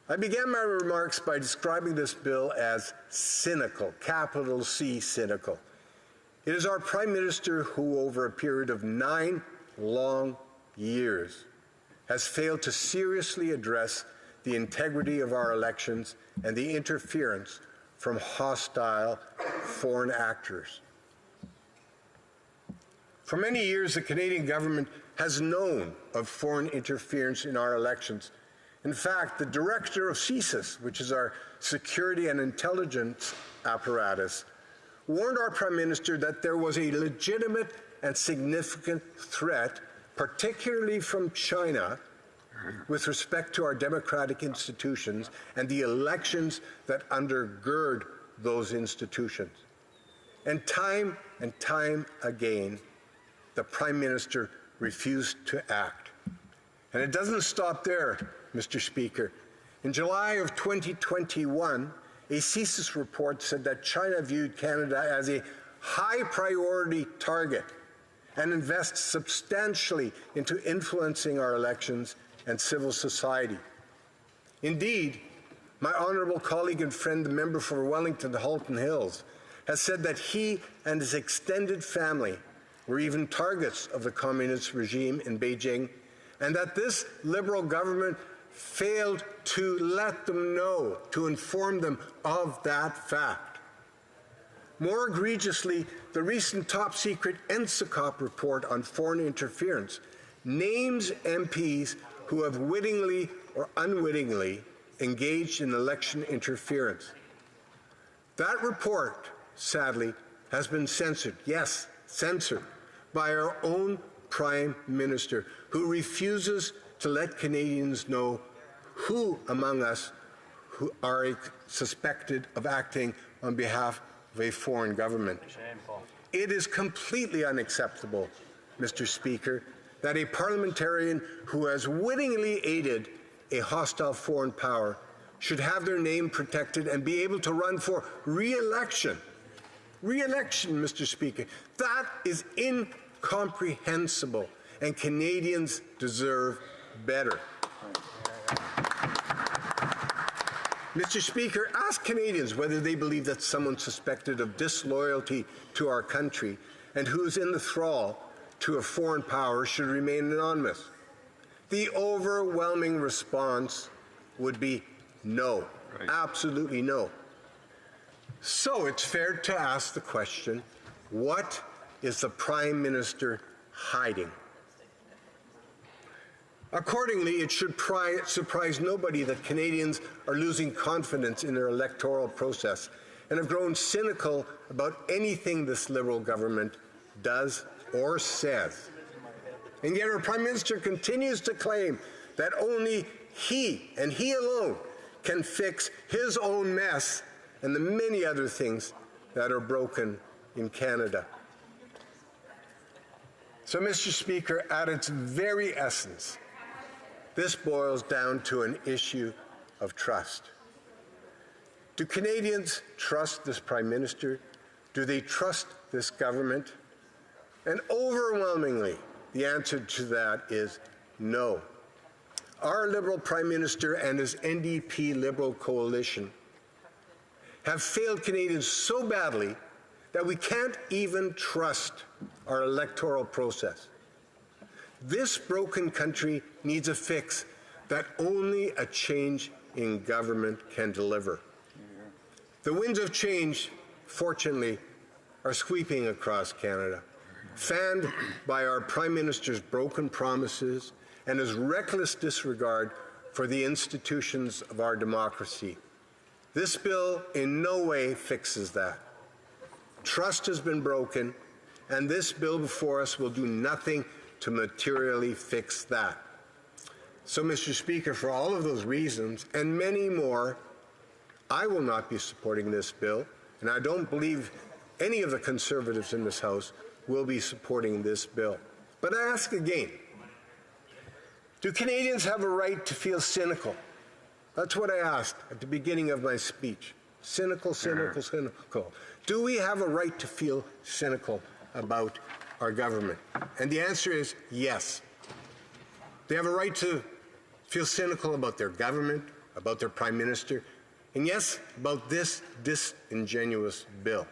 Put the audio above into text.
I began my remarks by describing this bill as cynical, capital C, cynical. It is our Prime Minister who, over a period of 9 long years, has failed to seriously address the integrity of our elections and the interference from hostile foreign actors. For many years, the Canadian government has known of foreign interference in our elections. In fact, the director of CSIS, which is our security and intelligence apparatus, warned our Prime Minister that there was a legitimate and significant threat, particularly from China, with respect to our democratic institutions and the elections that undergird those institutions. And time again, the Prime Minister refused to act. And it doesn't stop there, Mr. Speaker. In July of 2021, a CSIS report said that China viewed Canada as a high-priority target and invests substantially into influencing our elections and civil society. Indeed, my honourable colleague and friend, the member for Wellington-Halton Hills, has said that he and his extended family were even targets of the communist regime in Beijing, and that this Liberal government failed to let them know, to inform them of that fact. More egregiously, the recent top-secret NSICOP report on foreign interference names MPs who have wittingly or unwittingly engaged in election interference. That report, sadly, has been censored, yes, censored, by our own Prime Minister, who refuses to let Canadians know who among us who are suspected of acting on behalf of a foreign government. Shameful. It is completely unacceptable, Mr. Speaker, that a parliamentarian who has wittingly aided a hostile foreign power should have their name protected and be able to run for re-election. Re-election, Mr. Speaker. That is incomprehensible, and Canadians deserve better. Mr. Speaker, ask Canadians whether they believe that someone suspected of disloyalty to our country and who is in the thrall to a foreign power should remain anonymous. The overwhelming response would be no, right. Absolutely no. So it's fair to ask the question, what is the Prime Minister hiding? Accordingly, it should surprise nobody that Canadians are losing confidence in their electoral process and have grown cynical about anything this Liberal government does or says. And yet our Prime Minister continues to claim that only he, and he alone, can fix his own mess and the many other things that are broken in Canada. So, Mr. Speaker, at its very essence, this boils down to an issue of trust. Do Canadians trust this Prime Minister? Do they trust this government? And overwhelmingly, the answer to that is no. Our Liberal Prime Minister and his NDP Liberal coalition have failed Canadians so badly that we can't even trust our electoral process. This broken country needs a fix that only a change in government can deliver. The winds of change, fortunately, are sweeping across Canada, fanned by our Prime Minister's broken promises and his reckless disregard for the institutions of our democracy. This bill in no way fixes that. Trust has been broken, and this bill before us will do nothing to materially fix that. So, Mr. Speaker, for all of those reasons and many more, I will not be supporting this bill, and I don't believe any of the Conservatives in this House will be supporting this bill. But I ask again, do Canadians have a right to feel cynical? That's what I asked at the beginning of my speech. Cynical, cynical, cynical. Do we have a right to feel cynical about our government? And the answer is yes. They have a right to feel cynical about their government, about their Prime Minister, and yes, about this disingenuous bill.